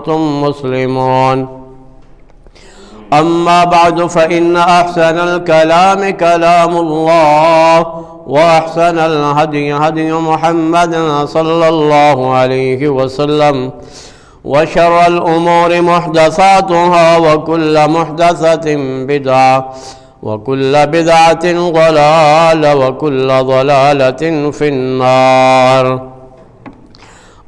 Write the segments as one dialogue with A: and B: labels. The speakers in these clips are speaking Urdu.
A: وأنتم مسلمون. أما بعد فإن أحسن الكلام كلام الله وأحسن الهدي هدي محمد صلى الله عليه وسلم وشر الأمور محدثاتها وكل محدثة بدعة وكل بدعة ضلالة وكل ضلالة في النار.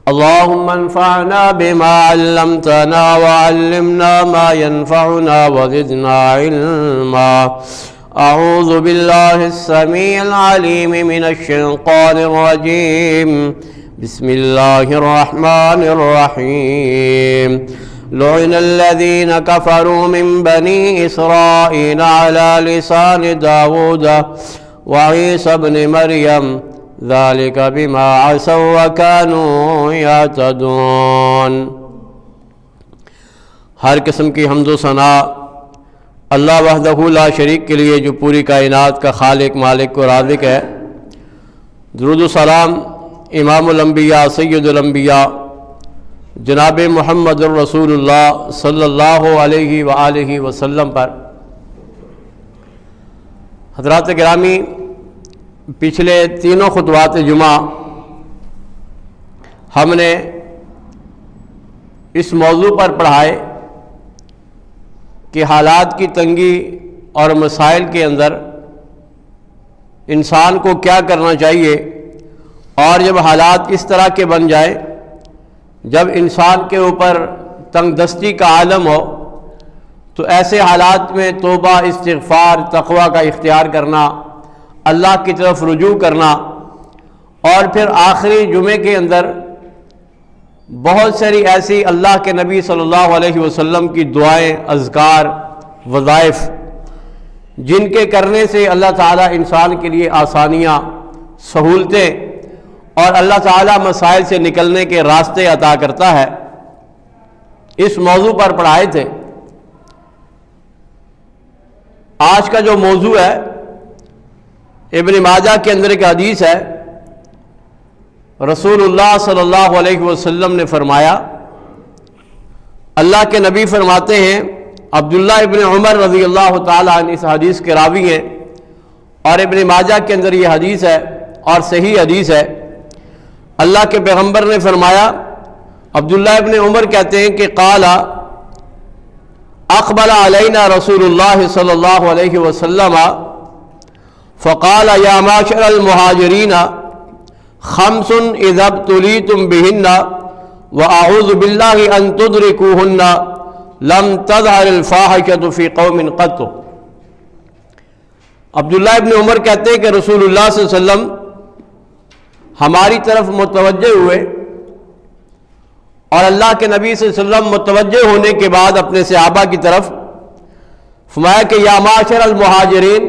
A: اللهم انفعنا بما علمتنا وعلمنا ما ينفعنا وزدنا علما. أعوذ بالله السميع العليم من الشيطان الرجيم. بسم الله الرحمن الرحيم. لعن الذين كفروا من بني إسرائيل على لسان داود وعيسى بن مريم ذلك بما عصوا وكانوا يعتدون. ہر قسم کی حمد و ثنا اللہ وحدہ لا شریک کے لیے جو پوری کائنات کا خالق مالک و رازق ہے. درود و سلام امام الانبیاء سید الانبیاء جناب محمد الرسول اللہ صلی اللہ علیہ وآلہ وسلم پر. حضرات گرامی، پچھلے تینوں خطبات جمعہ ہم نے اس موضوع پر پڑھائے کہ حالات کی تنگی اور مسائل کے اندر انسان کو کیا کرنا چاہیے، اور جب حالات اس طرح کے بن جائیں، جب انسان کے اوپر تنگ دستی کا عالم ہو، تو ایسے حالات میں توبہ، استغفار، تقوی کا اختیار کرنا، اللہ کی طرف رجوع کرنا، اور پھر آخری جمعے کے اندر بہت ساری ایسی اللہ کے نبی صلی اللہ علیہ وسلم کی دعائیں، اذکار، وظائف جن کے کرنے سے اللہ تعالیٰ انسان کے لیے آسانیاں، سہولتیں اور اللہ تعالیٰ مسائل سے نکلنے کے راستے عطا کرتا ہے، اس موضوع پر پڑھائے تھے. آج کا جو موضوع ہے ابن ماجہ کے اندر ایک حدیث ہے. رسول اللہ صلی اللہ علیہ وسلم نے فرمایا، اللہ کے نبی فرماتے ہیں، عبداللہ ابن عمر رضی اللہ تعالیٰ عنہ اس حدیث کے راوی ہیں، اور ابن ماجہ کے اندر یہ حدیث ہے اور صحیح حدیث ہے. اللہ کے پیغمبر نے فرمایا، عبداللہ ابن عمر کہتے ہیں کہ قال اقبل علینا رسول اللہ صلی اللہ علیہ وسلم فقال یا معشر المہاجرین خمس اذا ابتلیتم بہن واعوذ باللہ ان تدرکوہن لم تظہر الفاحشۃ فی قوم قط. عبداللہ ابن عمر کہتے ہیں کہ رسول اللہ صلی اللہ علیہ وسلم ہماری طرف متوجہ ہوئے، اور اللہ کے نبی صلی اللہ علیہ وسلم متوجہ ہونے کے بعد اپنے صحابہ کی طرف فرمایا کہ یا معاشر المہاجرین،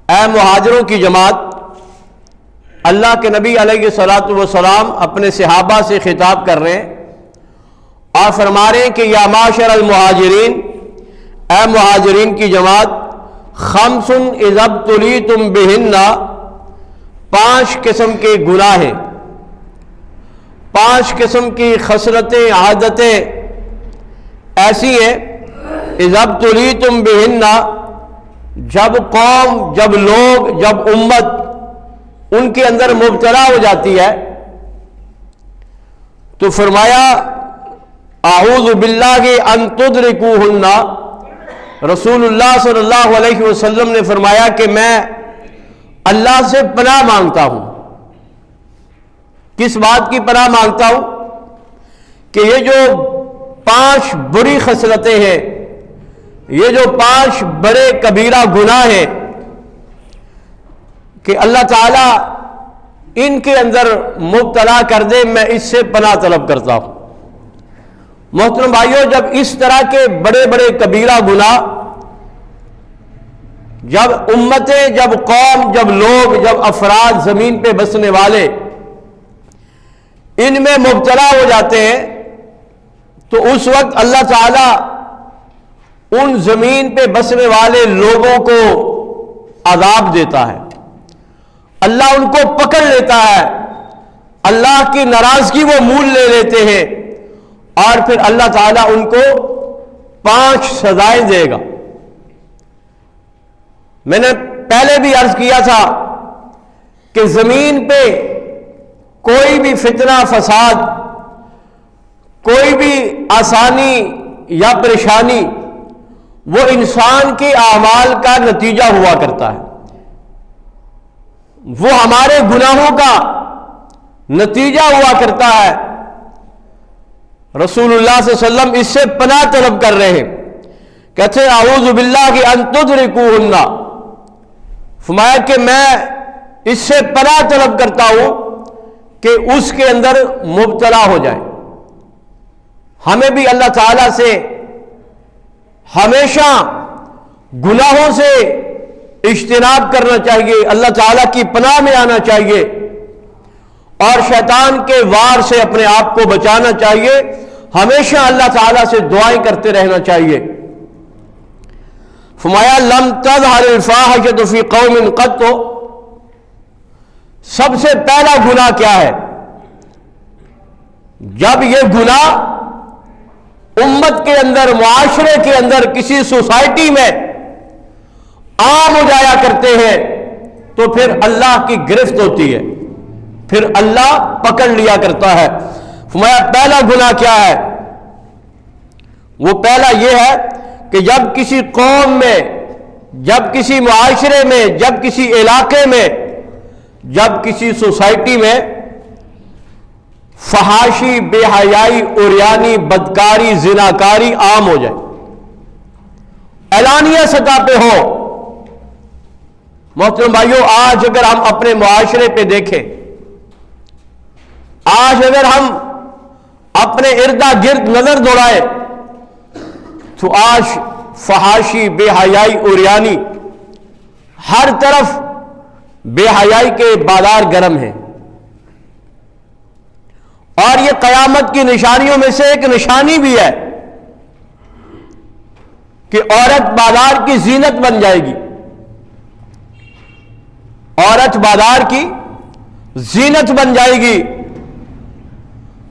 A: اے مہاجروں کی جماعت. اللہ کے نبی علیہ الصلوۃ والسلام اپنے صحابہ سے خطاب کر رہے ہیں اور فرما رہے ہیں کہ یا معاشر المہاجرین، اے مہاجرین کی جماعت، خمس اذا ابتلیتم بہن، 5 قسم کے گناہ ہیں، 5 قسم کی خصلتیں، عادتیں ایسی ہیں. اذا ابتلیتم بہن، جب قوم، جب لوگ، جب امت ان کے اندر مبتلا ہو جاتی ہے، تو فرمایا اعوذ باللہ ان تدرکوہن. رسول اللہ صلی اللہ علیہ وسلم نے فرمایا کہ میں اللہ سے پناہ مانگتا ہوں. کس بات کی پناہ مانگتا ہوں؟ کہ یہ جو 5 بری خصلتیں ہیں، یہ جو 5 بڑے کبیرہ گناہ ہیں، کہ اللہ تعالیٰ ان کے اندر مبتلا کر دے، میں اس سے پناہ طلب کرتا ہوں. محترم بھائیو، جب اس طرح کے بڑے بڑے کبیرہ گناہ، جب امتیں، جب قوم، جب لوگ، جب افراد زمین پہ بسنے والے ان میں مبتلا ہو جاتے ہیں، تو اس وقت اللہ تعالیٰ ان زمین پہ بسنے والے لوگوں کو عذاب دیتا ہے، اللہ ان کو پکڑ لیتا ہے، اللہ کی ناراضگی وہ مول لے لیتے ہیں، اور پھر اللہ تعالیٰ ان کو 5 سزائیں دے گا۔ میں نے پہلے بھی عرض کیا تھا کہ زمین پہ کوئی بھی فتنہ فساد، کوئی بھی آسانی یا پریشانی وہ انسان کے اعمال کا نتیجہ ہوا کرتا ہے، وہ ہمارے گناہوں کا نتیجہ ہوا کرتا ہے۔ رسول اللہ صلی اللہ علیہ وسلم اس سے پناہ طلب کر رہے ہیں، کہتے ہیں اعوذ باللہ ان تدرکوہن، فرمایا کہ میں اس سے پناہ طلب کرتا ہوں کہ اس کے اندر مبتلا ہو جائے۔ ہمیں بھی اللہ تعالیٰ سے ہمیشہ گناہوں سے اجتناب کرنا چاہیے، اللہ تعالیٰ کی پناہ میں آنا چاہیے اور شیطان کے وار سے اپنے آپ کو بچانا چاہیے، ہمیشہ اللہ تعالیٰ سے دعائیں کرتے رہنا چاہیے۔ فرمایا لم تظہر الفاحشۃ فی قوم قط، سب سے پہلا گناہ کیا ہے؟ جب یہ گناہ امت کے اندر، معاشرے کے اندر، کسی سوسائٹی میں عام ہو جایا کرتے ہیں تو پھر اللہ کی گرفت ہوتی ہے، پھر اللہ پکڑ لیا کرتا ہے۔ فرمایا پہلا گناہ کیا ہے؟ وہ پہلا یہ ہے کہ جب کسی قوم میں، جب کسی معاشرے میں، جب کسی علاقے میں، جب کسی سوسائٹی میں فحاشی، بے حیائی، عریانی، بدکاری، زناکاری عام ہو جائے، اعلانیہ سطح پہ ہو۔ محترم بھائیوں، آج اگر ہم اپنے معاشرے پہ دیکھیں، آج اگر ہم اپنے ارد گرد نظر دوڑائیں تو آج فحاشی، بے حیائی، عریانی، ہر طرف بے حیائی کے بازار گرم ہیں، اور یہ قیامت کی نشانیوں میں سے ایک نشانی بھی ہے کہ عورت بازار کی زینت بن جائے گی، عورت بازار کی زینت بن جائے گی۔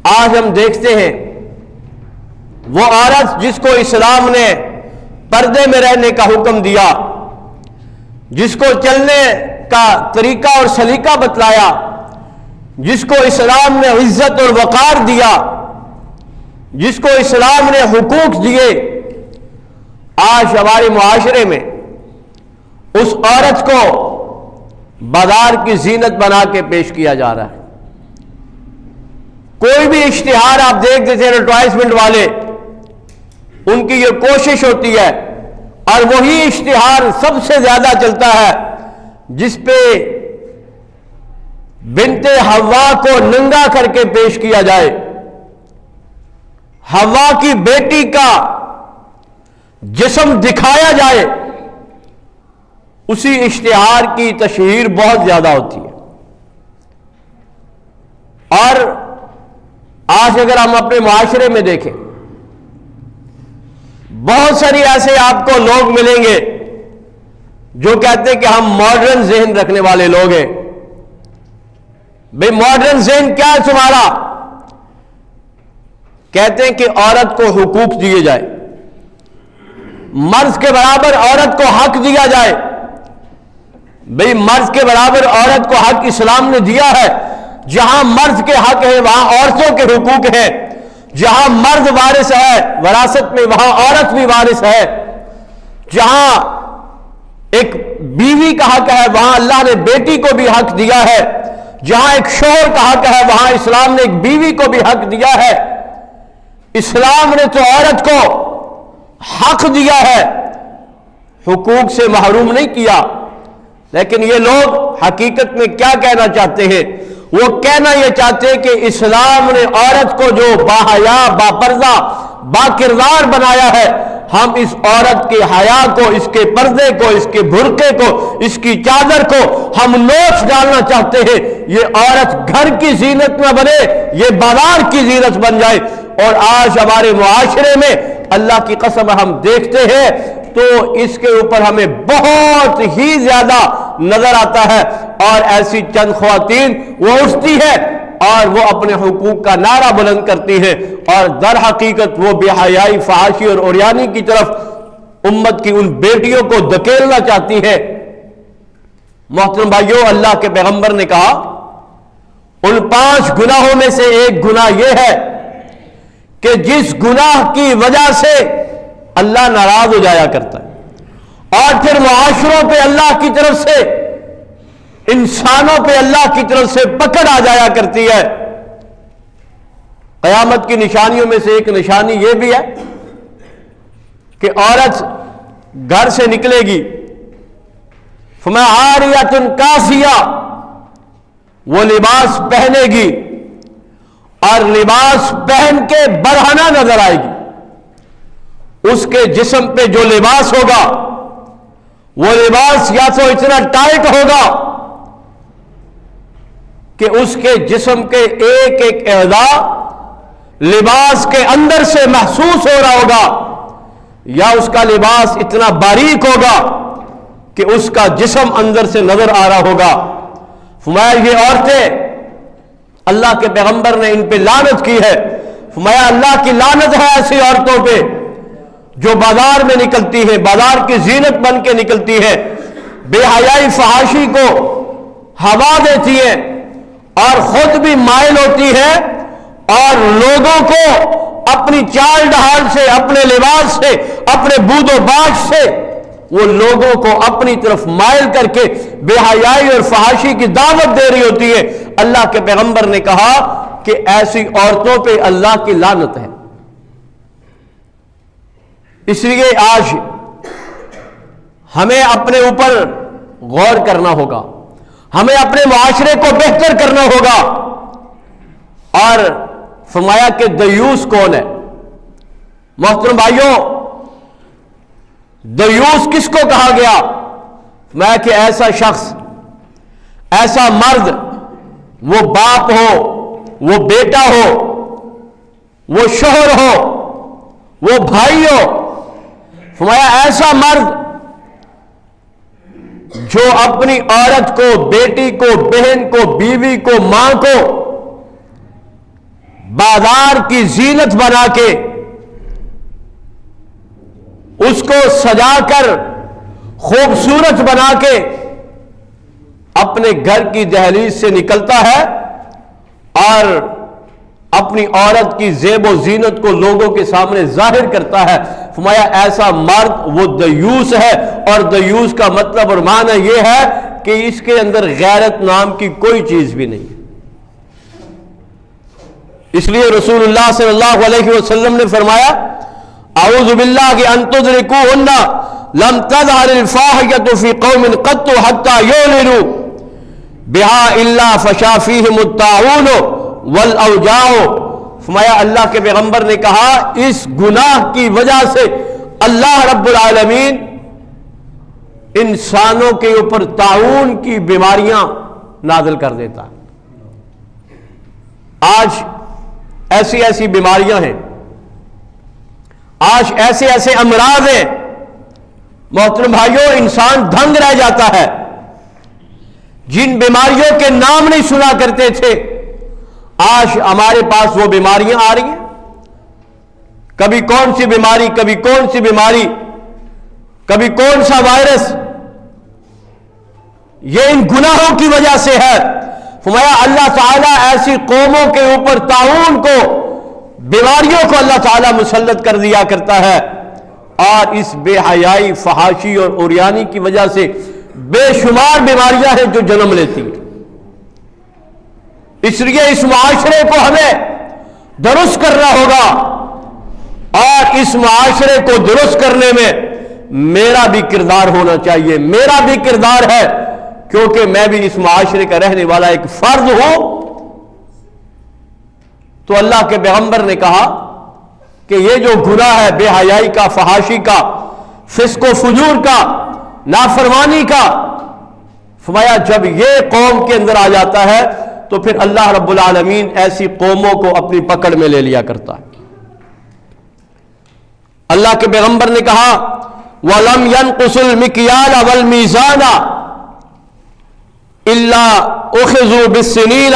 A: آج ہم دیکھتے ہیں وہ عورت جس کو اسلام نے پردے میں رہنے کا حکم دیا، جس کو چلنے کا طریقہ اور سلیقہ بتلایا، جس کو اسلام نے عزت اور وقار دیا، جس کو اسلام نے حقوق دیے، آج ہمارے معاشرے میں اس عورت کو بازار کی زینت بنا کے پیش کیا جا رہا ہے۔ کوئی بھی اشتہار آپ دیکھ دیتے ہیں ایڈورٹائزمنٹ والے، ان کی یہ کوشش ہوتی ہے، اور وہی اشتہار سب سے زیادہ چلتا ہے جس پہ بنت حوا کو ننگا کر کے پیش کیا جائے، حوا کی بیٹی کا جسم دکھایا جائے، اسی اشتہار کی تشہیر بہت زیادہ ہوتی ہے۔ اور آج اگر ہم اپنے معاشرے میں دیکھیں، بہت ساری ایسے آپ کو لوگ ملیں گے جو کہتے ہیں کہ ہم ماڈرن ذہن رکھنے والے لوگ ہیں۔ بھئی ماڈرن ذہن کیا ہے تمہارا؟ کہتے ہیں کہ عورت کو حقوق دیے جائے، مرد کے برابر عورت کو حق دیا جائے۔ بھئی مرد کے برابر عورت کو حق اسلام نے دیا ہے، جہاں مرد کے حق ہے وہاں عورتوں کے حقوق ہیں، جہاں مرد وارث ہے وراثت میں وہاں عورت بھی وارث ہے، جہاں ایک بیوی کا حق ہے وہاں اللہ نے بیٹی کو بھی حق دیا ہے، جہاں ایک شوہر کا حق ہے وہاں اسلام نے ایک بیوی کو بھی حق دیا ہے۔ اسلام نے تو عورت کو حق دیا ہے، حقوق سے محروم نہیں کیا۔ لیکن یہ لوگ حقیقت میں کیا کہنا چاہتے ہیں؟ وہ کہنا یہ چاہتے ہیں کہ اسلام نے عورت کو جو باحیا، باپردہ، با کردار بنایا ہے، ہم اس عورت کے حیا کو، اس کے پردے کو، اس کے برقعے کو، اس کی چادر کو ہم نوچ ڈالنا چاہتے ہیں۔ یہ عورت گھر کی زینت نہ بنے، یہ بازار کی زینت بن جائے۔ اور آج ہمارے معاشرے میں اللہ کی قسم ہم دیکھتے ہیں تو اس کے اوپر ہمیں بہت ہی زیادہ نظر آتا ہے، اور ایسی چند خواتین وہ اٹھتی ہے اور وہ اپنے حقوق کا نعرہ بلند کرتی ہے، اور در حقیقت وہ بے حیائی، فحاشی اور عریانی کی طرف امت کی ان بیٹیوں کو دھکیلنا چاہتی ہے۔ محترم بھائیو، اللہ کے پیغمبر نے کہا ان 5 گناہوں میں سے ایک گناہ یہ ہے کہ جس گناہ کی وجہ سے اللہ ناراض ہو جایا کرتا ہے، اور پھر معاشروں پہ اللہ کی طرف سے، انسانوں پہ اللہ کی طرف سے پکڑ آ جایا کرتی ہے۔ قیامت کی نشانیوں میں سے ایک نشانی یہ بھی ہے کہ عورت گھر سے نکلے گی، فما عاریۃ کاسیہ، وہ لباس پہنے گی اور لباس پہن کے برہنہ نظر آئے گی۔ اس کے جسم پہ جو لباس ہوگا وہ لباس یا تو اتنا ٹائٹ ہوگا کہ اس کے جسم کے ایک ایک اعضاء لباس کے اندر سے محسوس ہو رہا ہوگا، یا اس کا لباس اتنا باریک ہوگا کہ اس کا جسم اندر سے نظر آ رہا ہوگا۔ فرمایا یہ عورتیں، اللہ کے پیغمبر نے ان پہ لعنت کی ہے۔ فرمایا اللہ کی لعنت ہے ایسی عورتوں پہ جو بازار میں نکلتی ہے، بازار کی زینت بن کے نکلتی ہے، بے حیائی فحاشی کو ہوا دیتی ہے اور خود بھی مائل ہوتی ہے، اور لوگوں کو اپنی چال ڈھال سے، اپنے لباس سے، اپنے بود و باش سے وہ لوگوں کو اپنی طرف مائل کر کے بے حیائی اور فحاشی کی دعوت دے رہی ہوتی ہے۔ اللہ کے پیغمبر نے کہا کہ ایسی عورتوں پہ اللہ کی لعنت ہے۔ اس لیے آج ہمیں اپنے اوپر غور کرنا ہوگا، ہمیں اپنے معاشرے کو بہتر کرنا ہوگا۔ اور فرمایا کہ دیوس کون ہے؟ محترم بھائیوں، دیوس کس کو کہا گیا؟ فرمایا کہ ایسا شخص، ایسا مرد، وہ باپ ہو، وہ بیٹا ہو، وہ شوہر ہو، وہ بھائی ہو، فرمایا ایسا مرد جو اپنی عورت کو، بیٹی کو، بہن کو، بیوی کو، ماں کو بازار کی زینت بنا کے، اس کو سجا کر خوبصورت بنا کے اپنے گھر کی دہلیز سے نکلتا ہے اور اپنی عورت کی زیب و زینت کو لوگوں کے سامنے ظاہر کرتا ہے۔ فرمایا ایسا مرد وہ دیوس ہے، اور دیوس کا مطلب اور معنی یہ ہے کہ اس کے اندر غیرت نام کی کوئی چیز بھی نہیں ہے۔ اس لیے رسول اللہ صلی اللہ علیہ وسلم نے فرمایا اعوذ باللہ ان تدرکوہن لم تظہر الفاحشۃ فی قوم قط حتی یعلنوا بہا الا فشا فیہم الطاعون والاوجاع۔ فرمایا اللہ کے پیغمبر نے کہا اس گناہ کی وجہ سے اللہ رب العالمین انسانوں کے اوپر طاعون کی بیماریاں نازل کر دیتا ہے۔ آج ایسی ایسی بیماریاں ہیں، آج ایسے ایسے امراض ہیں، محترم بھائیوں، انسان دھنگ رہ جاتا ہے۔ جن بیماریوں کے نام نہیں سنا کرتے تھے، آج ہمارے پاس وہ بیماریاں آ رہی ہیں۔ کبھی کون سی بیماری، کبھی کون سی بیماری، کبھی کون سا وائرس، یہ ان گناہوں کی وجہ سے ہے۔ فرمایا اللہ تعالیٰ ایسی قوموں کے اوپر طاعون کو، بیماریوں کو اللہ تعالیٰ مسلط کر دیا کرتا ہے، اور اس بے حیائی، فحاشی اور عریانی کی وجہ سے بے شمار بیماریاں ہیں جو جنم لیتی ہیں۔ اس لیے اس معاشرے کو ہمیں درست کرنا ہوگا، اور اس معاشرے کو درست کرنے میں میرا بھی کردار ہونا چاہیے، میرا بھی کردار ہے، کیونکہ میں بھی اس معاشرے کا رہنے والا ایک فرد ہوں۔ تو اللہ کے پیغمبر نے کہا کہ یہ جو گناہ ہے بے حیائی کا، فحاشی کا، فسق و فجور کا، نافرمانی کا، فرمایا جب یہ قوم کے اندر آ جاتا ہے تو پھر اللہ رب العالمین ایسی قوموں کو اپنی پکڑ میں لے لیا کرتا ہے۔ اللہ کے پیغمبر نے کہا وَلَمْ يَنْقُصُ الْمِكْيَالَ وَالْمِيزَانَ إِلَّا أُخِذُوا بِالسِّنِينَ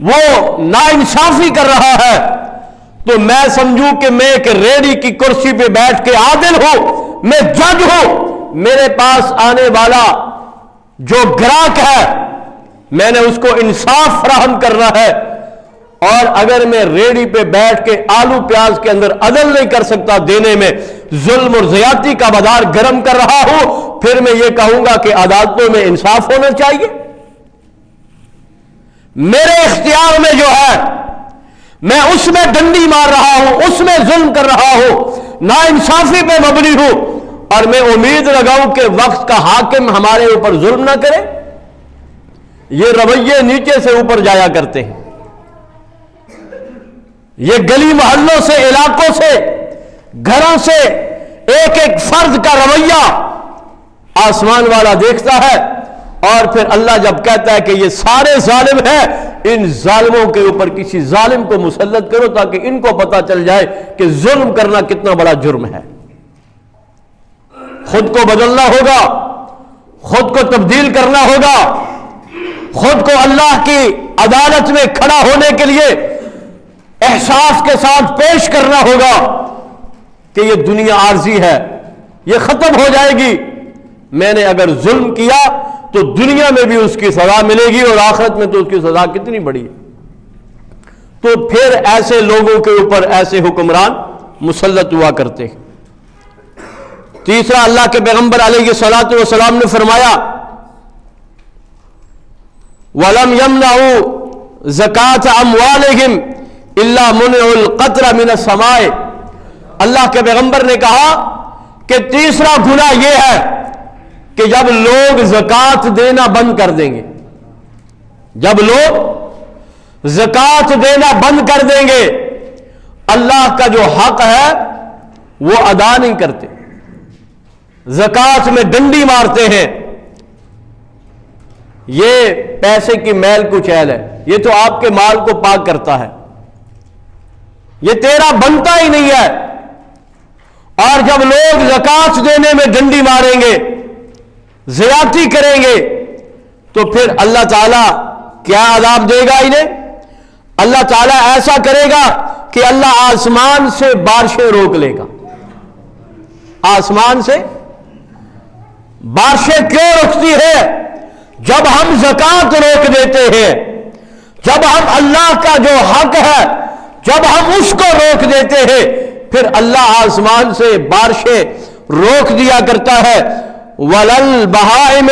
A: وہ ناانصافی کر رہا ہے تو میں سمجھوں کہ میں ایک ریڑھی کی کرسی پہ بیٹھ کے عادل ہوں، میں جج ہوں، میرے پاس آنے والا جو گراہک ہے میں نے اس کو انصاف فراہم کرنا ہے، اور اگر میں ریڑھی پہ بیٹھ کے آلو پیاز کے اندر عدل نہیں کر سکتا دینے میں، ظلم اور زیادتی کا بازار گرم کر رہا ہوں، پھر میں یہ کہوں گا کہ عدالتوں میں انصاف ہونا چاہیے۔ میرے اختیار میں جو ہے میں اس میں ڈنڈی مار رہا ہوں، اس میں ظلم کر رہا ہوں، ناانصافی پہ مبنی ہوں، اور میں امید لگاؤں کہ وقت کا حاکم ہمارے اوپر ظلم نہ کرے۔ یہ رویے نیچے سے اوپر جایا کرتے ہیں، یہ گلی محلوں سے، علاقوں سے، گھروں سے ایک ایک فرد کا رویہ آسمان والا دیکھتا ہے، اور پھر اللہ جب کہتا ہے کہ یہ سارے ظالم ہیں، ان ظالموں کے اوپر کسی ظالم کو مسلط کرو تاکہ ان کو پتا چل جائے کہ ظلم کرنا کتنا بڑا جرم ہے۔ خود کو بدلنا ہوگا، خود کو تبدیل کرنا ہوگا، خود کو اللہ کی عدالت میں کھڑا ہونے کے لیے احساس کے ساتھ پیش کرنا ہوگا کہ یہ دنیا عارضی ہے، یہ ختم ہو جائے گی۔ میں نے اگر ظلم کیا تو دنیا میں بھی اس کی سزا ملے گی، اور آخرت میں تو اس کی سزا کتنی بڑی ہے۔ تو پھر ایسے لوگوں کے اوپر ایسے حکمران مسلط ہوا کرتے ہیں۔ تیسرا، اللہ کے پیغمبر علیہ الصلوۃ والسلام نے فرمایا وَلَمْ يَمْنَعُوا زَكَاةَ أَمْوَالِهِمْ إِلَّا مُنِعُوا الْقَطْرَ مِنَ السَّمَاءِ۔ اللہ کے پیغمبر نے کہا کہ تیسرا گناہ یہ ہے کہ جب لوگ زکوٰۃ دینا بند کر دیں گے، جب لوگ زکوٰۃ دینا بند کر دیں گے، اللہ کا جو حق ہے وہ ادا نہیں کرتے، زکوٰۃ میں ڈنڈی مارتے ہیں۔ یہ پیسے کی میل کچیل ہے، یہ تو آپ کے مال کو پاک کرتا ہے، یہ تیرا بنتا ہی نہیں ہے۔ اور جب لوگ زکوٰۃ دینے میں ڈنڈی ماریں گے، زیادتی کریں گے، تو پھر اللہ تعالیٰ کیا عذاب دے گا انہیں؟ اللہ تعالیٰ ایسا کرے گا کہ اللہ آسمان سے بارشیں روک لے گا۔ آسمان سے بارشیں کیوں رکتی ہے؟ جب ہم زکوٰۃ روک دیتے ہیں، جب ہم اللہ کا جو حق ہے جب ہم اس کو روک دیتے ہیں، پھر اللہ آسمان سے بارشیں روک دیا کرتا ہے۔ وَلَلْبَهَائِمِ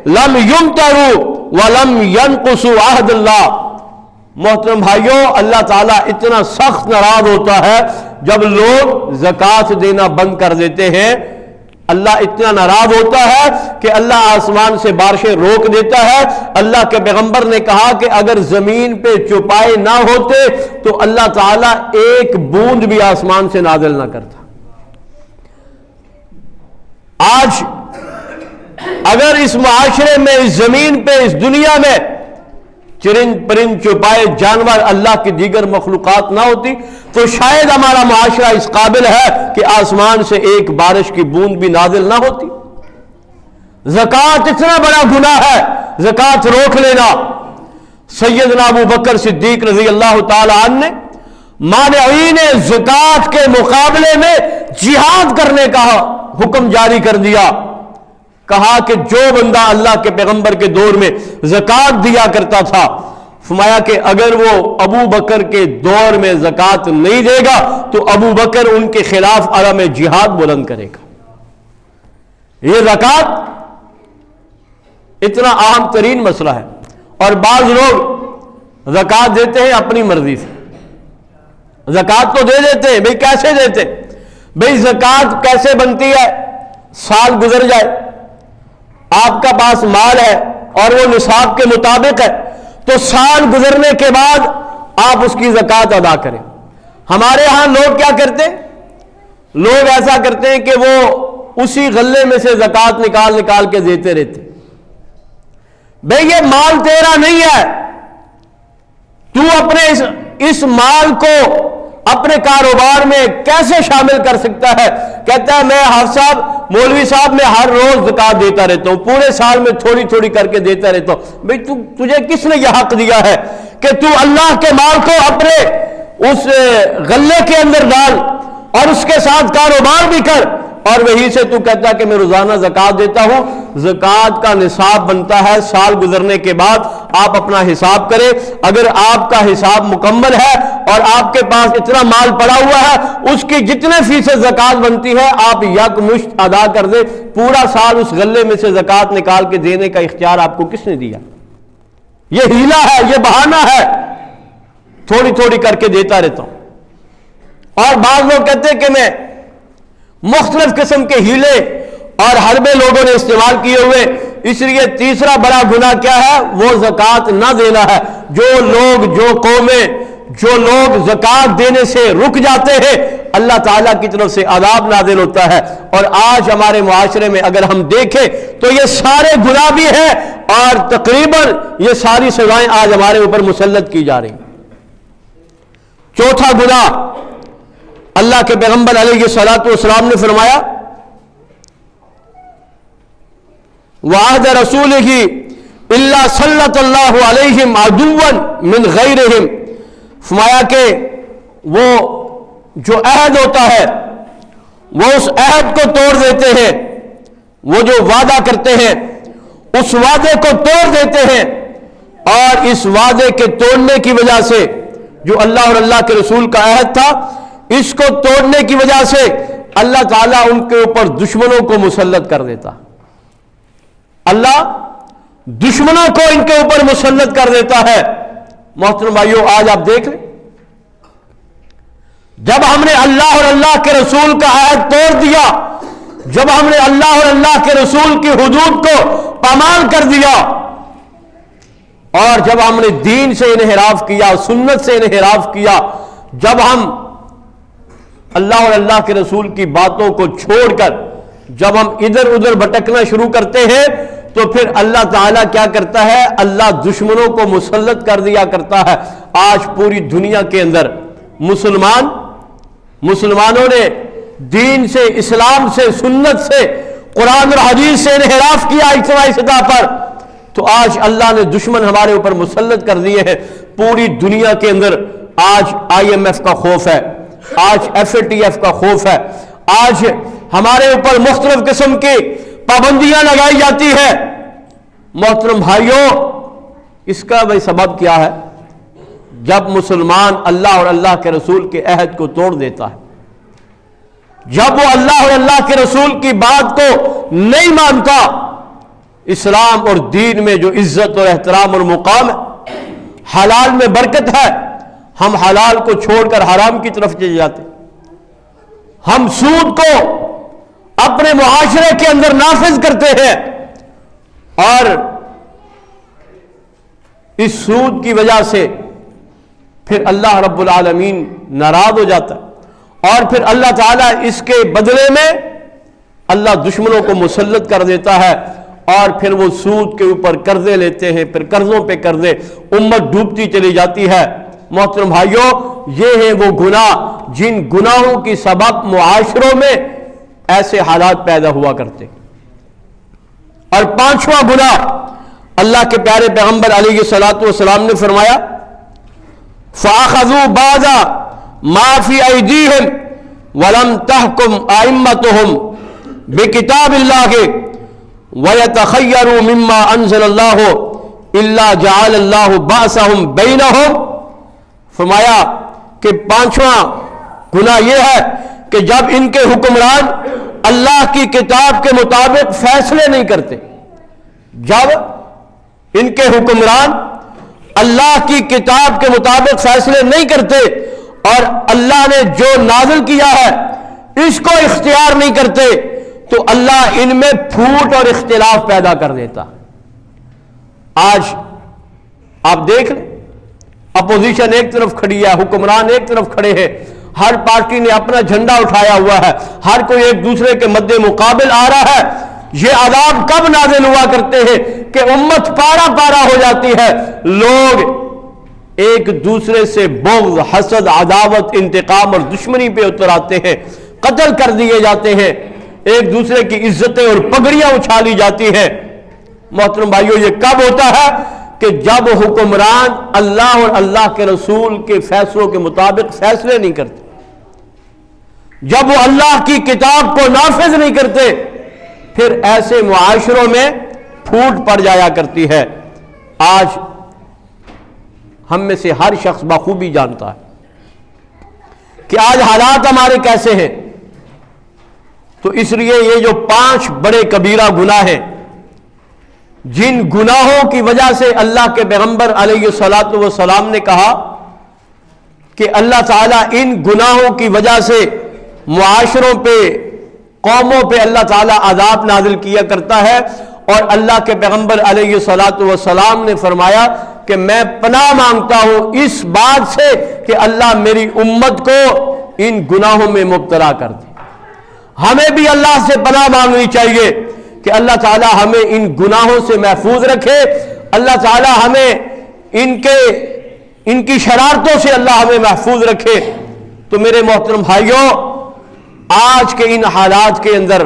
A: لَمْ يُمْطَرُوا وَلَمْ يَنْقُصُوا عَهْدَ اللَّهِ۔ محترم بھائیوں، اللہ تعالیٰ اتنا سخت ناراض ہوتا ہے جب لوگ زکوٰۃ دینا بند کر دیتے ہیں، اللہ اتنا ناراض ہوتا ہے کہ اللہ آسمان سے بارشیں روک دیتا ہے۔ اللہ کے پیغمبر نے کہا کہ اگر زمین پہ چوپائے نہ ہوتے تو اللہ تعالیٰ ایک بوند بھی آسمان سے نازل نہ کرتا۔ آج اگر اس معاشرے میں، اس زمین پہ، اس دنیا میں چرند پرند چوپائے جانور، اللہ کی دیگر مخلوقات نہ ہوتی تو شاید ہمارا معاشرہ اس قابل ہے کہ آسمان سے ایک بارش کی بوند بھی نازل نہ ہوتی۔ زکوٰۃ اتنا بڑا گناہ ہے، زکوٰۃ روک لینا۔ سیدنا ابو بکر صدیق رضی اللہ تعالی عنہ نے مانعین زکوٰۃ کے مقابلے میں جہاد کرنے کا حکم جاری کر دیا۔ کہا کہ جو بندہ اللہ کے پیغمبر کے دور میں زکوٰۃ دیا کرتا تھا، فرمایا کہ اگر وہ ابو بکر کے دور میں زکوٰۃ نہیں دے گا تو ابو بکر ان کے خلاف علم جہاد بلند کرے گا۔ یہ زکوٰۃ اتنا اہم ترین مسئلہ ہے، اور بعض لوگ زکوٰۃ دیتے ہیں اپنی مرضی سے۔ زکوٰۃ تو دے دیتے ہیں، بھئی کیسے دیتے؟ بھئی زکوٰۃ کیسے بنتی ہے؟ سال گزر جائے، آپ کا پاس مال ہے اور وہ نصاب کے مطابق ہے، تو سال گزرنے کے بعد آپ اس کی زکوٰۃ ادا کریں۔ ہمارے ہاں لوگ کیا کرتے ہیں؟ لوگ ایسا کرتے ہیں کہ وہ اسی غلے میں سے زکوٰۃ نکال نکال کے دیتے رہتے۔ بھئی یہ مال تیرا نہیں ہے، تو اپنے اس مال کو اپنے کاروبار میں کیسے شامل کر سکتا ہے؟ کہتا ہے میں مولوی صاحب میں ہر روز زکوٰۃ دیتا رہتا ہوں، پورے سال میں تھوڑی تھوڑی کر کے دیتا رہتا ہوں۔ بھئی تجھے کس نے یہ حق دیا ہے کہ تو اللہ کے مال کو اپنے اس غلے کے اندر ڈال اور اس کے ساتھ کاروبار بھی کر، اور وہی سے تو کہتا ہے کہ میں روزانہ زکوٰۃ دیتا ہوں۔ زکوٰۃ کا نصاب بنتا ہے سال گزرنے کے بعد، آپ اپنا حساب کریں، اگر آپ کا حساب مکمل ہے اور آپ کے پاس اتنا مال پڑا ہوا ہے، اس کی جتنے فیصد زکوٰۃ بنتی ہے آپ یکمشت ادا کر دیں۔ پورا سال اس غلے میں سے زکوٰۃ نکال کے دینے کا اختیار آپ کو کس نے دیا؟ یہ ہیلا ہے، یہ بہانہ ہے، تھوڑی تھوڑی کر کے دیتا رہتا ہوں۔ اور بعض لوگ کہتے ہیں کہ میں مختلف قسم کے ہیلے اور حربے لوگوں نے استعمال کیے ہوئے، اس لیے تیسرا بڑا گناہ کیا ہے؟ وہ زکوٰۃ نہ دینا ہے۔ جو لوگ، جو قومیں، جو لوگ زکوٰۃ دینے سے رک جاتے ہیں، اللہ تعالیٰ کی طرف سے عذاب نازل ہوتا ہے۔ اور آج ہمارے معاشرے میں اگر ہم دیکھیں تو یہ سارے گناہ بھی ہیں اور تقریباً یہ ساری سزائیں آج ہمارے اوپر مسلط کی جا رہی ہیں۔ چوتھا گناہ، اللہ کے پیغمبر علیہ الصلوۃ والسلام نے فرمایا وعد رسولہ الا سلط اللہ علیہم عدوا من غیرہم، فرمایا کہ وہ جو عہد ہوتا ہے وہ اس عہد کو توڑ دیتے ہیں، وہ جو وعدہ کرتے ہیں اس وعدے کو توڑ دیتے ہیں، اور اس وعدے کے توڑنے کی وجہ سے جو اللہ اور اللہ کے رسول کا عہد تھا، اس کو توڑنے کی وجہ سے اللہ تعالیٰ ان کے اوپر دشمنوں کو مسلط کر دیتا۔ اللہ دشمنوں کو ان کے اوپر مسلط کر دیتا ہے۔ محترم بھائیو، آج آپ دیکھ لیں، جب ہم نے اللہ اور اللہ کے رسول کا عہد توڑ دیا، جب ہم نے اللہ اور اللہ کے رسول کی حدود کو پامال کر دیا، اور جب ہم نے دین سے انحراف کیا، سنت سے انحراف کیا، جب ہم اللہ اور اللہ کے رسول کی باتوں کو چھوڑ کر جب ہم ادھر ادھر بھٹکنا شروع کرتے ہیں، تو پھر اللہ تعالیٰ کیا کرتا ہے؟ اللہ دشمنوں کو مسلط کر دیا کرتا ہے۔ آج پوری دنیا کے اندر مسلمانوں نے دین سے، اسلام سے، سنت سے، قرآن اور حدیث سے انحراف کیا اجتماعی سطح پر، تو آج اللہ نے دشمن ہمارے اوپر مسلط کر دیے ہیں۔ پوری دنیا کے اندر آج IMF کا خوف ہے، آج FATF کا خوف ہے، آج ہمارے اوپر مختلف قسم کی پابندیاں لگائی جاتی ہے۔ محترم بھائیوں، اس کا بھائی سبب کیا ہے؟ جب مسلمان اللہ اور اللہ کے رسول کے عہد کو توڑ دیتا ہے، جب وہ اللہ اور اللہ کے رسول کی بات کو نہیں مانتا، اسلام اور دین میں جو عزت اور احترام اور مقام ہے، حلال میں برکت ہے، ہم حلال کو چھوڑ کر حرام کی طرف چلے جاتے، ہم سود کو اپنے معاشرے کے اندر نافذ کرتے ہیں، اور اس سود کی وجہ سے پھر اللہ رب العالمین ناراض ہو جاتا ہے، اور پھر اللہ تعالیٰ اس کے بدلے میں اللہ دشمنوں کو مسلط کر دیتا ہے، اور پھر وہ سود کے اوپر قرضے لیتے ہیں، پھر قرضوں پہ قرضے، امت ڈوبتی چلی جاتی ہے۔ محترم بھائیوں، یہ ہیں وہ گناہ جن گناہوں کی سبب معاشروں میں ایسے حالات پیدا ہوا کرتے۔ اور پانچواں گناہ، اللہ کے پیارے پیغمبر علیہ الصلوۃ والسلام نے فرمایا فَأَخَذُوا بَعْضَ مَا فِي أَيْدِيهِمْ وَلَمْ تَحْكُمْ أَئِمَّتُهُمْ بِكِتَابِ اللَّهِ وَيَتَخَيَّرُوا مِمَّا أَنزَلَ اللَّهُ إِلَّا جَعَلَ اللَّهُ بَأْسَهُمْ بَيْنَهُمْ۔ فرمایا کہ پانچواں گناہ یہ ہے کہ جب ان کے حکمران اللہ کی کتاب کے مطابق فیصلے نہیں کرتے، جب ان کے حکمران اللہ کی کتاب کے مطابق فیصلے نہیں کرتے اور اللہ نے جو نازل کیا ہے اس کو اختیار نہیں کرتے، تو اللہ ان میں پھوٹ اور اختلاف پیدا کر دیتا۔ آج آپ دیکھ لیں، اپوزیشن ایک طرف کھڑی ہے، حکمران ایک طرف کھڑے ہیں، ہر پارٹی نے اپنا جھنڈا اٹھایا ہوا ہے، ہر کوئی ایک دوسرے کے مد مقابل آ رہا ہے۔ یہ عذاب کب نازل ہوا کرتے ہیں کہ امت پارا پارا ہو جاتی ہے، لوگ ایک دوسرے سے بغض، حسد، عداوت، انتقام اور دشمنی پہ اتر آتے ہیں، قتل کر دیے جاتے ہیں، ایک دوسرے کی عزتیں اور پگڑیاں اچھالی جاتی ہیں۔ محترم بھائیوں، یہ کب ہوتا ہے کہ جب حکمران اللہ اور اللہ کے رسول کے فیصلوں کے مطابق فیصلے نہیں کرتے، جب وہ اللہ کی کتاب کو نافذ نہیں کرتے، پھر ایسے معاشروں میں پھوٹ پڑ جایا کرتی ہے۔ آج ہم میں سے ہر شخص بخوبی جانتا ہے کہ آج حالات ہمارے کیسے ہیں۔ تو اس لیے یہ جو 5 بڑے کبیرہ گناہ ہیں، جن گناہوں کی وجہ سے اللہ کے پیغمبر علیہ الصلاۃ والسلام نے کہا کہ اللہ تعالیٰ ان گناہوں کی وجہ سے معاشروں پہ، قوموں پہ اللہ تعالیٰ عذاب نازل کیا کرتا ہے، اور اللہ کے پیغمبر علیہ الصلاۃ والسلام نے فرمایا کہ میں پناہ مانگتا ہوں اس بات سے کہ اللہ میری امت کو ان گناہوں میں مبتلا کر دے۔ ہمیں بھی اللہ سے پناہ مانگنی چاہیے کہ اللہ تعالیٰ ہمیں ان گناہوں سے محفوظ رکھے، اللہ تعالیٰ ہمیں ان کی شرارتوں سے اللہ ہمیں محفوظ رکھے۔ تو میرے محترم بھائیوں، آج کے ان حالات کے اندر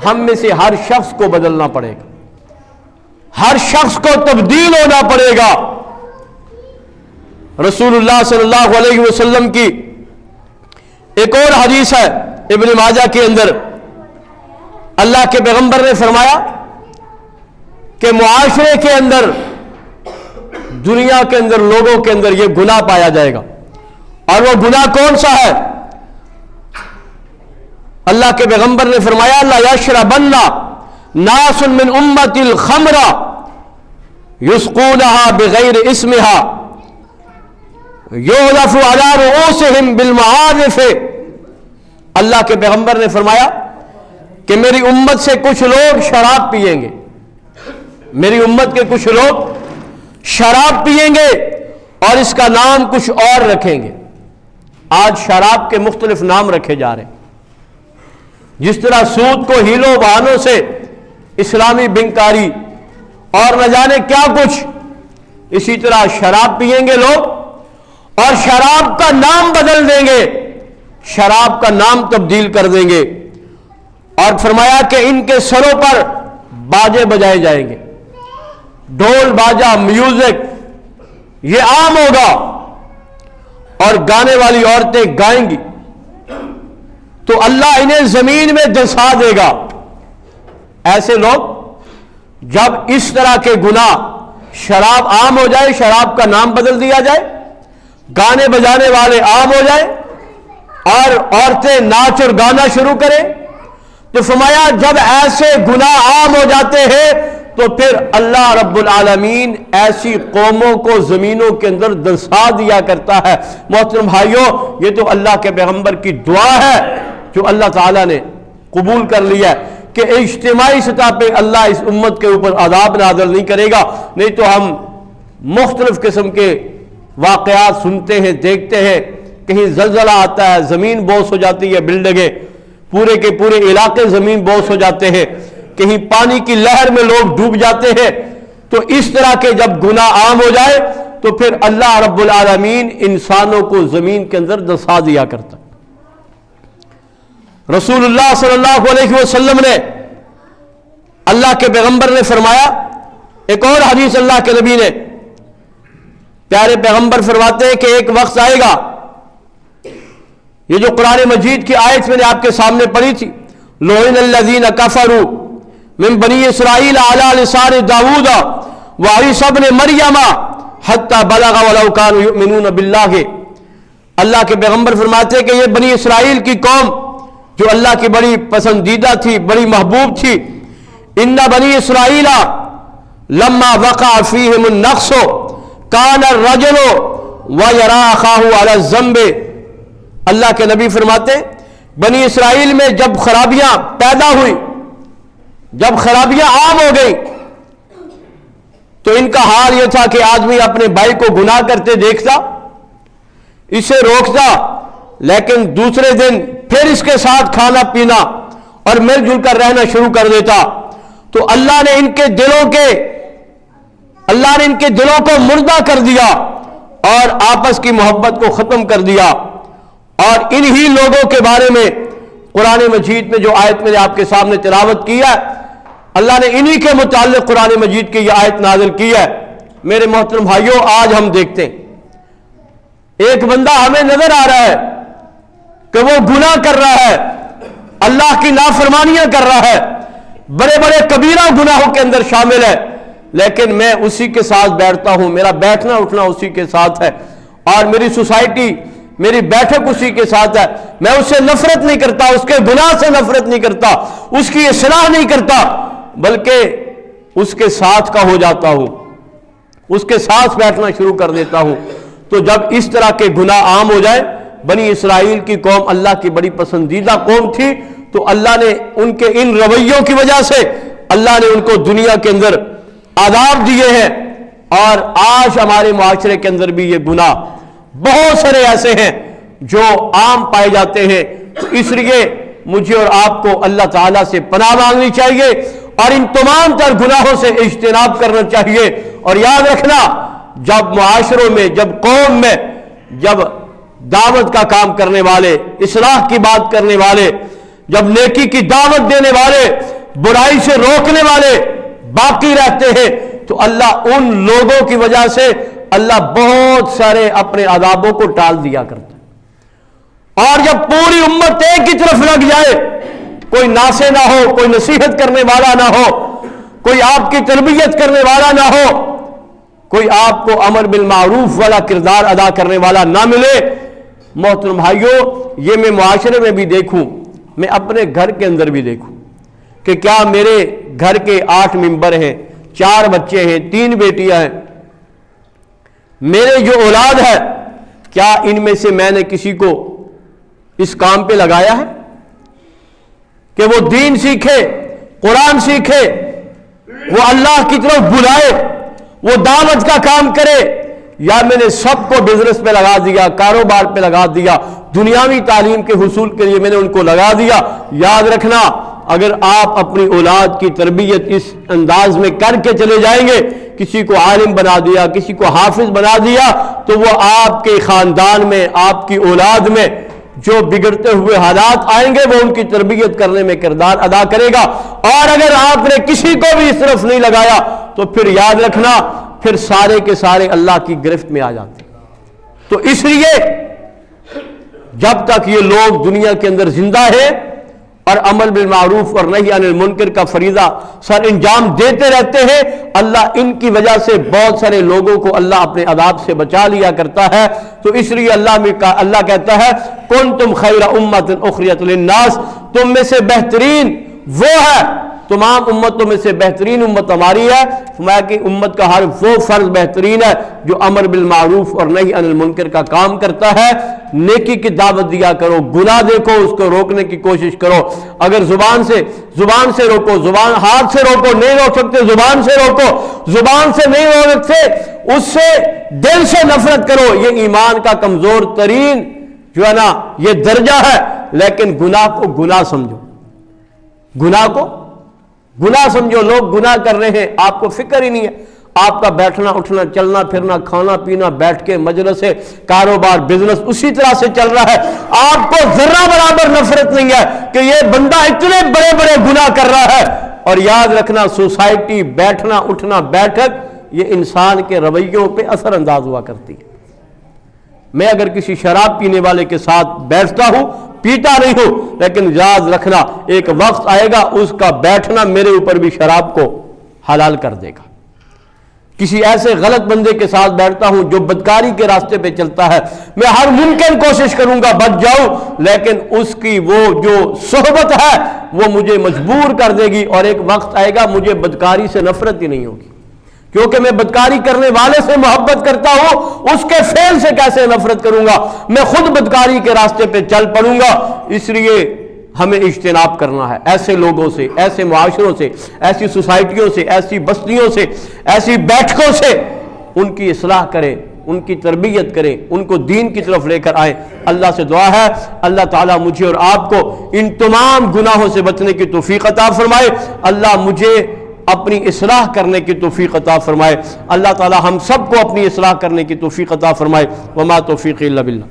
A: ہم میں سے ہر شخص کو بدلنا پڑے گا، ہر شخص کو تبدیل ہونا پڑے گا۔ رسول اللہ صلی اللہ علیہ وسلم کی ایک اور حدیث ہے ابن ماجہ کے اندر، اللہ کے پیغمبر نے فرمایا کہ معاشرے کے اندر، دنیا کے اندر، لوگوں کے اندر یہ گناہ پایا جائے گا، اور وہ گناہ کون سا ہے؟ اللہ کے پیغمبر نے فرمایا لا یشربن ناس من امت الخمر یسقونها بغیر اسمها یعرف علی رؤوسهم بالمعارف۔ اللہ کے پیغمبر نے فرمایا کہ میری امت سے کچھ لوگ شراب پیئیں گے، میری امت کے کچھ لوگ شراب پیئیں گے اور اس کا نام کچھ اور رکھیں گے۔ آج شراب کے مختلف نام رکھے جا رہے ہیں، جس طرح سود کو ہیلوں بہانوں سے اسلامی بنکاری اور نہ جانے کیا کچھ، اسی طرح شراب پیئیں گے لوگ اور شراب کا نام بدل دیں گے، شراب کا نام تبدیل کر دیں گے، اور فرمایا کہ ان کے سروں پر باجے بجائے جائیں گے، ڈھول باجا میوزک یہ عام ہوگا، اور گانے والی عورتیں گائیں گی، تو اللہ انہیں زمین میں دسا دے گا۔ ایسے لوگ جب اس طرح کے گناہ، شراب عام ہو جائے، شراب کا نام بدل دیا جائے، گانے بجانے والے عام ہو جائے، اور عورتیں ناچ اور گانا شروع کریں، تو فرمایا جب ایسے گناہ عام ہو جاتے ہیں تو پھر اللہ رب العالمین ایسی قوموں کو زمینوں کے اندر دسا دیا کرتا ہے۔ محترم بھائیوں، یہ تو اللہ کے پیغمبر کی دعا ہے جو اللہ تعالیٰ نے قبول کر لیا ہے کہ اجتماعی سطح پہ اللہ اس امت کے اوپر عذاب نازل نہیں کرے گا۔ نہیں تو ہم مختلف قسم کے واقعات سنتے ہیں، دیکھتے ہیں، کہیں زلزلہ آتا ہے، زمین بوس ہو جاتی ہے، بلڈنگیں پورے کے پورے علاقے زمین بوس ہو جاتے ہیں، کہیں پانی کی لہر میں لوگ ڈوب جاتے ہیں۔ تو اس طرح کے جب گناہ عام ہو جائے تو پھر اللہ رب العالمین انسانوں کو زمین کے اندر دسا دیا کرتا۔ رسول اللہ صلی اللہ علیہ وسلم نے، اللہ کے پیغمبر نے فرمایا، ایک اور حدیث اللہ کے نبی نے، پیارے پیغمبر فرماتے ہیں کہ ایک وقت آئے گا، یہ جو قرآن مجید کی آیت میں نے آپ کے سامنے پڑھی تھی، لعن الذین کفروا من بنی اسرائیل علی لسان داؤد وعیسی ابن مریم حتی بلغ ولو کانوا یؤمنون باللہ۔ اللہ کے پیغمبر فرماتے ہیں کہ یہ بنی اسرائیل کی قوم جو اللہ کی بڑی پسندیدہ تھی، بڑی محبوب تھی، ان بنی اسرائیل لما وقع فیہم النقص کان الرجل ویری اخاہ علی الذنب۔ اللہ کے نبی فرماتے ہیں بنی اسرائیل میں جب خرابیاں پیدا ہوئی، جب خرابیاں عام ہو گئی، تو ان کا حال یہ تھا کہ آدمی اپنے بھائی کو گناہ کرتے دیکھتا، اسے روکتا، لیکن دوسرے دن پھر اس کے ساتھ کھانا پینا اور مل جل کر رہنا شروع کر دیتا۔ تو اللہ نے ان کے دلوں کو مردہ کر دیا اور آپس کی محبت کو ختم کر دیا۔ اور انہی لوگوں کے بارے میں قرآن مجید میں جو آیت میں نے آپ کے سامنے تلاوت کی ہے، اللہ نے انہی کے متعلق قرآن مجید کی یہ آیت نازل کی ہے۔ میرے محترم بھائیوں آج ہم دیکھتے ہیں ایک بندہ ہمیں نظر آ رہا ہے کہ وہ گناہ کر رہا ہے، اللہ کی نافرمانیاں کر رہا ہے، بڑے بڑے کبیرہ گناہوں کے اندر شامل ہے، لیکن میں اسی کے ساتھ بیٹھتا ہوں، میرا بیٹھنا اٹھنا اسی کے ساتھ ہے، اور میری سوسائٹی میری بیٹھک اسی کے ساتھ ہے، میں اس سے نفرت نہیں کرتا، اس کے گناہ سے نفرت نہیں کرتا، اس کی اصلاح نہیں کرتا، بلکہ اس کے ساتھ کا ہو جاتا ہوں، اس کے ساتھ بیٹھنا شروع کر دیتا ہوں۔ تو جب اس طرح کے گناہ عام ہو جائے، بنی اسرائیل کی قوم اللہ کی بڑی پسندیدہ قوم تھی، تو اللہ نے ان کے ان رویوں کی وجہ سے اللہ نے ان کو دنیا کے اندر عذاب دیے ہیں، اور آج ہمارے معاشرے کے اندر بھی یہ گناہ بہت سارے ایسے ہیں جو عام پائے جاتے ہیں۔ تو اس لیے مجھے اور آپ کو اللہ تعالیٰ سے پناہ مانگنی چاہیے اور ان تمام تر گناہوں سے اجتناب کرنا چاہیے، اور یاد رکھنا جب معاشروں میں، جب قوم میں، جب دعوت کا کام کرنے والے، اصلاح کی بات کرنے والے، جب نیکی کی دعوت دینے والے، برائی سے روکنے والے باقی رہتے ہیں، تو اللہ ان لوگوں کی وجہ سے اللہ بہت سارے اپنے عذابوں کو ٹال دیا کرتا ہے۔ اور جب پوری امت ایک کی طرف لگ جائے، کوئی ناصح نہ ہو، کوئی نصیحت کرنے والا نہ ہو، کوئی آپ کی تربیت کرنے والا نہ ہو، کوئی آپ کو امر بالمعروف والا کردار ادا کرنے والا نہ ملے، محترم بھائیوں یہ میں معاشرے میں بھی دیکھوں، میں اپنے گھر کے اندر بھی دیکھوں کہ کیا میرے گھر کے 8 ممبر ہیں، 4 بچے ہیں، 3 بیٹیاں ہیں، میرے جو اولاد ہے، کیا ان میں سے میں نے کسی کو اس کام پہ لگایا ہے کہ وہ دین سیکھے، قرآن سیکھے، وہ اللہ کی طرف بلائے، وہ دعوت کا کام کرے؟ یا میں نے سب کو بزنس پہ لگا دیا، کاروبار پہ لگا دیا، دنیاوی تعلیم کے حصول کے لیے میں نے ان کو لگا دیا؟ یاد رکھنا اگر آپ اپنی اولاد کی تربیت اس انداز میں کر کے چلے جائیں گے، کسی کو عالم بنا دیا، کسی کو حافظ بنا دیا، تو وہ آپ کے خاندان میں، آپ کی اولاد میں جو بگڑتے ہوئے حالات آئیں گے وہ ان کی تربیت کرنے میں کردار ادا کرے گا۔ اور اگر آپ نے کسی کو بھی اس طرف نہیں لگایا تو پھر یاد رکھنا پھر سارے کے سارے اللہ کی گرفت میں آ جاتے ہیں۔ تو اس لیے جب تک یہ لوگ دنیا کے اندر زندہ ہیں اور امر بالمعروف اور نہی عن المنکر کا فریضہ سر انجام دیتے رہتے ہیں، اللہ ان کی وجہ سے بہت سارے لوگوں کو اللہ اپنے عذاب سے بچا لیا کرتا ہے۔ تو اس لیے اللہ کہتا ہے کنتم خیر امۃ اخرجت للناس، تم میں سے بہترین وہ ہے، تمام امتوں میں سے بہترین امت ہماری ہے۔ فرمایا کہ امت کا ہر وہ فرد بہترین ہے جو امر بالمعروف اور نہی عن المنکر کا کام کرتا ہے۔ نیکی کی دعوت دیا کرو، گناہ دیکھو اس کو روکنے کی کوشش کرو، اگر زبان سے روکو، ہاتھ سے روکو، نہیں روک سکتے زبان سے روکو، زبان سے نہیں روک سکتے اس سے دل سے نفرت کرو۔ یہ ایمان کا کمزور ترین جو ہے نا یہ درجہ ہے، لیکن گناہ کو گناہ سمجھو، گناہ کو گناہ سمجھو۔ لوگ گناہ کر رہے ہیں، آپ کو فکر ہی نہیں ہے، آپ کا بیٹھنا اٹھنا چلنا پھرنا کھانا پینا بیٹھ کے مجلس ہے، کاروبار بزنس اسی طرح سے چل رہا ہے، آپ کو ذرہ برابر نفرت نہیں ہے کہ یہ بندہ اتنے بڑے بڑے گناہ کر رہا ہے۔ اور یاد رکھنا سوسائٹی، بیٹھنا اٹھنا بیٹھک یہ انسان کے رویوں پہ اثر انداز ہوا کرتی ہے۔ میں اگر کسی شراب پینے والے کے ساتھ بیٹھتا ہوں، پیتا نہیں ہوں، لیکن یاد رکھنا ایک وقت آئے گا اس کا بیٹھنا میرے اوپر بھی شراب کو حلال کر دے گا۔ کسی ایسے غلط بندے کے ساتھ بیٹھتا ہوں جو بدکاری کے راستے پہ چلتا ہے، میں ہر ممکن کوشش کروں گا بچ جاؤں، لیکن اس کی وہ جو صحبت ہے وہ مجھے مجبور کر دے گی، اور ایک وقت آئے گا مجھے بدکاری سے نفرت ہی نہیں ہوگی، کیونکہ میں بدکاری کرنے والے سے محبت کرتا ہوں، اس کے فعل سے کیسے نفرت کروں گا؟ میں خود بدکاری کے راستے پہ چل پڑوں گا۔ اس لیے ہمیں اجتناب کرنا ہے ایسے لوگوں سے، ایسے معاشروں سے، ایسی سوسائٹیوں سے، ایسی بستیوں سے، ایسی بیٹھکوں سے۔ ان کی اصلاح کریں، ان کی تربیت کریں، ان کو دین کی طرف لے کر آئیں۔ اللہ سے دعا ہے اللہ تعالیٰ مجھے اور آپ کو ان تمام گناہوں سے بچنے کی توفیق عطا فرمائے، اللہ مجھے اپنی اصلاح کرنے کی توفیق عطا فرمائے، اللہ تعالی ہم سب کو اپنی اصلاح کرنے کی توفیق عطا فرمائے۔ وما توفیقی الا باللہ۔